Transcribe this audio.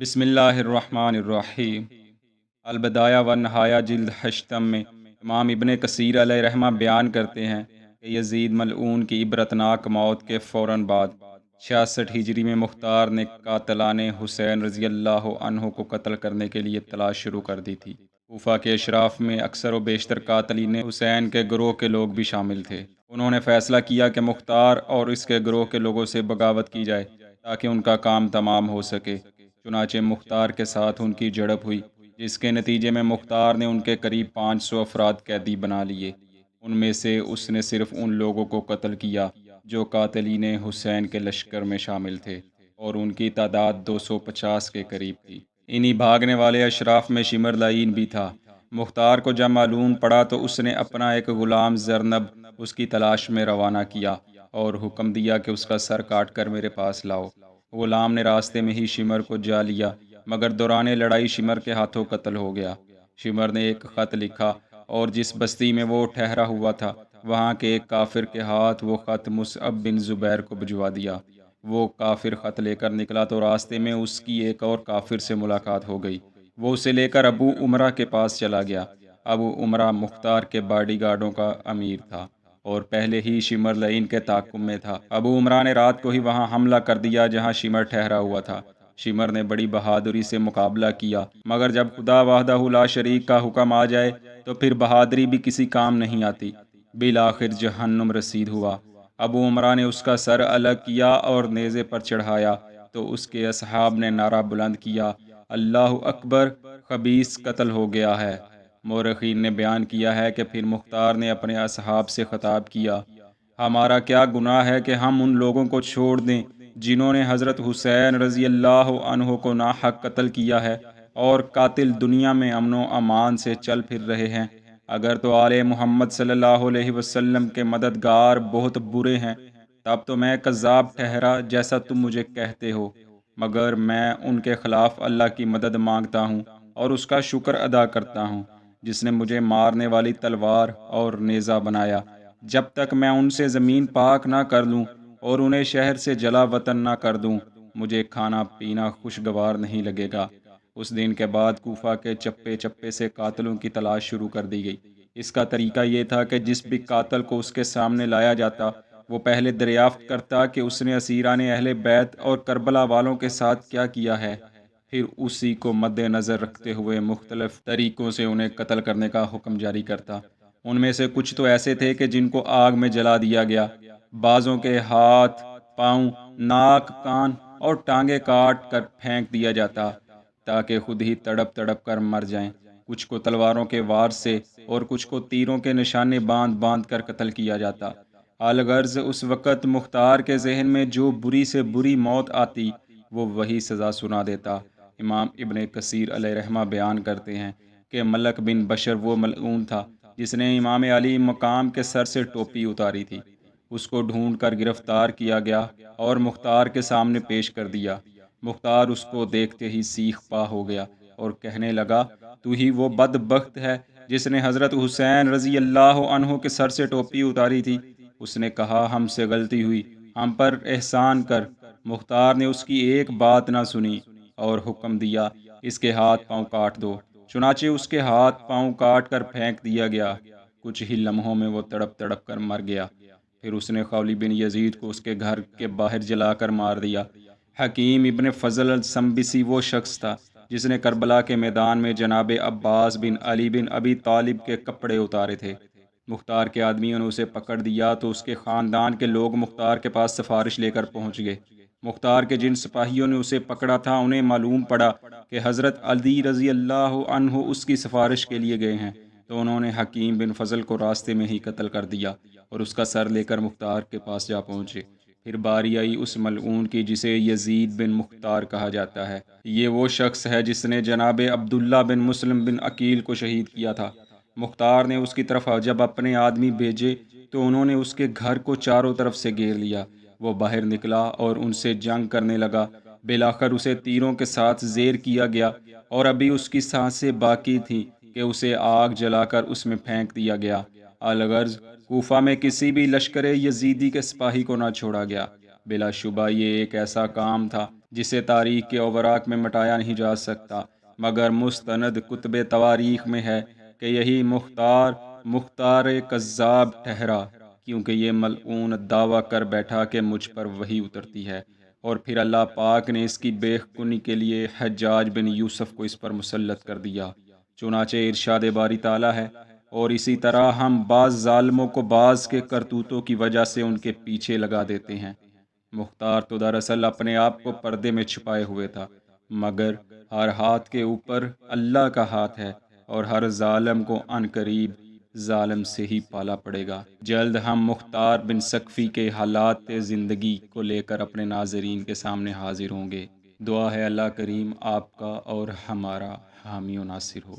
بسم اللہ الرحمن الرحیم۔ البدایہ و نہایہ جلد ہشتم میں امام ابن کثیر علیہ رحمہ بیان کرتے ہیں کہ یزید ملعون کی عبرتناک موت کے فوراً بعد 66 ہجری میں مختار نے قاتلان حسین رضی اللہ عنہ کو قتل کرنے کے لیے تلاش شروع کر دی تھی۔ کوفہ کے اشراف میں اکثر و بیشتر قاتلین حسین کے گروہ کے لوگ بھی شامل تھے۔ انہوں نے فیصلہ کیا کہ مختار اور اس کے گروہ کے لوگوں سے بغاوت کی جائے تاکہ ان کا کام تمام ہو سکے۔ چنانچہ مختار کے ساتھ ان کی جھڑپ ہوئی، جس کے نتیجے میں مختار نے ان کے قریب 500 افراد قیدی بنا لیے۔ ان میں سے اس نے صرف ان لوگوں کو قتل کیا جو قاتلین حسین کے لشکر میں شامل تھے، اور ان کی تعداد 250 کے قریب تھی۔ انہی بھاگنے والے اشراف میں شمر لعین بھی تھا۔ مختار کو جب معلوم پڑا تو اس نے اپنا ایک غلام زرنب اس کی تلاش میں روانہ کیا اور حکم دیا کہ اس کا سر کاٹ کر میرے پاس لاؤ۔ غلام نے راستے میں ہی شمر کو جا لیا، مگر دوران لڑائی شمر کے ہاتھوں قتل ہو گیا۔ شمر نے ایک خط لکھا اور جس بستی میں وہ ٹھہرا ہوا تھا وہاں کے ایک کافر کے ہاتھ وہ خط مصعب بن زبیر کو بھجوا دیا۔ وہ کافر خط لے کر نکلا تو راستے میں اس کی ایک اور کافر سے ملاقات ہو گئی۔ وہ اسے لے کر ابو عمرہ کے پاس چلا گیا۔ ابو عمرہ مختار کے باڈی گارڈوں کا امیر تھا اور پہلے ہی شمر لعین کے تعاقب میں تھا۔ ابو عمرہ نے رات کو ہی وہاں حملہ کر دیا جہاں شمر ٹھہرا ہوا تھا۔ شمر نے بڑی بہادری سے مقابلہ کیا، مگر جب خدا وحدہ لا شریک کا حکم آ جائے تو پھر بہادری بھی کسی کام نہیں آتی۔ بالآخر جہنم رسید ہوا۔ ابو عمرہ نے اس کا سر الگ کیا اور نیزے پر چڑھایا تو اس کے اصحاب نے نعرہ بلند کیا، اللہ اکبر، خبیث قتل ہو گیا ہے۔ مورخین نے بیان کیا ہے کہ پھر مختار نے اپنے اصحاب سے خطاب کیا، ہمارا کیا گناہ ہے کہ ہم ان لوگوں کو چھوڑ دیں جنہوں نے حضرت حسین رضی اللہ عنہ کو ناحق قتل کیا ہے، اور قاتل دنیا میں امن و امان سے چل پھر رہے ہیں۔ اگر تو آل محمد صلی اللہ علیہ وسلم کے مددگار بہت برے ہیں تب تو میں کذاب ٹھہرا جیسا تم مجھے کہتے ہو، مگر میں ان کے خلاف اللہ کی مدد مانگتا ہوں اور اس کا شکر ادا کرتا ہوں جس نے مجھے مارنے والی تلوار اور نیزہ بنایا۔ جب تک میں ان سے زمین پاک نہ کر لوں اور انہیں شہر سے جلا وطن نہ کر دوں، مجھے کھانا پینا خوشگوار نہیں لگے گا۔ اس دن کے بعد کوفہ کے چپے چپے سے قاتلوں کی تلاش شروع کر دی گئی۔ اس کا طریقہ یہ تھا کہ جس بھی قاتل کو اس کے سامنے لایا جاتا وہ پہلے دریافت کرتا کہ اس نے اسیران اہل بیت اور کربلا والوں کے ساتھ کیا کیا ہے، پھر اسی کو مد نظر رکھتے ہوئے مختلف طریقوں سے انہیں قتل کرنے کا حکم جاری کرتا۔ ان میں سے کچھ تو ایسے تھے کہ جن کو آگ میں جلا دیا گیا، بعضوں کے ہاتھ، پاؤں، ناک، کان اور ٹانگیں کاٹ کر پھینک دیا جاتا تاکہ خود ہی تڑپ تڑپ کر مر جائیں۔ کچھ کو تلواروں کے وار سے اور کچھ کو تیروں کے نشانے باندھ باندھ کر قتل کیا جاتا۔ الغرض اس وقت مختار کے ذہن میں جو بری سے بری موت آتی وہ وہی سزا سنا دیتا۔ امام ابن کثیر علیہ رحمہ بیان کرتے ہیں کہ ملک بن بشر وہ ملعون تھا جس نے امام علی مقام کے سر سے ٹوپی اتاری تھی۔ اس کو ڈھونڈ کر گرفتار کیا گیا اور مختار کے سامنے پیش کر دیا۔ مختار اس کو دیکھتے ہی سیخ پا ہو گیا اور کہنے لگا، تو ہی وہ بدبخت ہے جس نے حضرت حسین رضی اللہ عنہ کے سر سے ٹوپی اتاری تھی۔ اس نے کہا، ہم سے غلطی ہوئی، ہم پر احسان کر۔ مختار نے اس کی ایک بات نہ سنی اور حکم دیا، اس کے ہاتھ پاؤں کاٹ دو۔ چنانچہ اس کے ہاتھ پاؤں کاٹ کر پھینک دیا گیا۔ کچھ ہی لمحوں میں وہ تڑپ تڑپ کر مر گیا۔ پھر اس نے خولی بن یزید کو اس کے گھر کے باہر جلا کر مار دیا۔ حکیم ابن فضل السنبسی وہ شخص تھا جس نے کربلا کے میدان میں جناب عباس بن علی بن ابی طالب کے کپڑے اتارے تھے۔ مختار کے آدمیوں نے اسے پکڑ دیا تو اس کے خاندان کے لوگ مختار کے پاس سفارش لے کر پہنچ گئے۔ مختار کے جن سپاہیوں نے اسے پکڑا تھا انہیں معلوم پڑا کہ حضرت علی رضی اللہ عنہ اس کی سفارش کے لیے گئے ہیں، تو انہوں نے حکیم بن فضل کو راستے میں ہی قتل کر دیا اور اس کا سر لے کر مختار کے پاس جا پہنچے۔ پھر باری آئی اس ملعون کی جسے یزید بن مختار کہا جاتا ہے۔ یہ وہ شخص ہے جس نے جناب عبداللہ بن مسلم بن عقیل کو شہید کیا تھا۔ مختار نے اس کی طرف جب اپنے آدمی بھیجے تو انہوں نے اس کے گھر کو چاروں طرف سے گھیر لیا۔ وہ باہر نکلا اور ان سے جنگ کرنے لگا۔ بالآخر اسے تیروں کے ساتھ زیر کیا گیا اور ابھی اس کی سانسیں باقی تھیں کہ اسے آگ جلا کر اس میں پھینک دیا گیا۔ الغرض کوفہ میں کسی بھی لشکر یزیدی کے سپاہی کو نہ چھوڑا گیا۔ بلا شبہ یہ ایک ایسا کام تھا جسے تاریخ کے اوراق میں مٹایا نہیں جا سکتا، مگر مستند کتب تواریخ میں ہے کہ یہی مختار کذاب ٹھہرا، کیونکہ یہ ملعون دعویٰ کر بیٹھا کہ مجھ پر وحی اترتی ہے، اور پھر اللہ پاک نے اس کی بے خونی کے لیے حجاج بن یوسف کو اس پر مسلط کر دیا۔ چنانچہ ارشاد باری تعالیٰ ہے، اور اسی طرح ہم بعض ظالموں کو بعض کے کرتوتوں کی وجہ سے ان کے پیچھے لگا دیتے ہیں۔ مختار تو دراصل اپنے آپ کو پردے میں چھپائے ہوئے تھا، مگر ہر ہاتھ کے اوپر اللہ کا ہاتھ ہے، اور ہر ظالم کو عن قریب ظالم سے ہی پالا پڑے گا۔ جلد ہم مختار بن سقفی کے حالات زندگی کو لے کر اپنے ناظرین کے سامنے حاضر ہوں گے۔ دعا ہے اللہ کریم آپ کا اور ہمارا حامی و ناصر ہو۔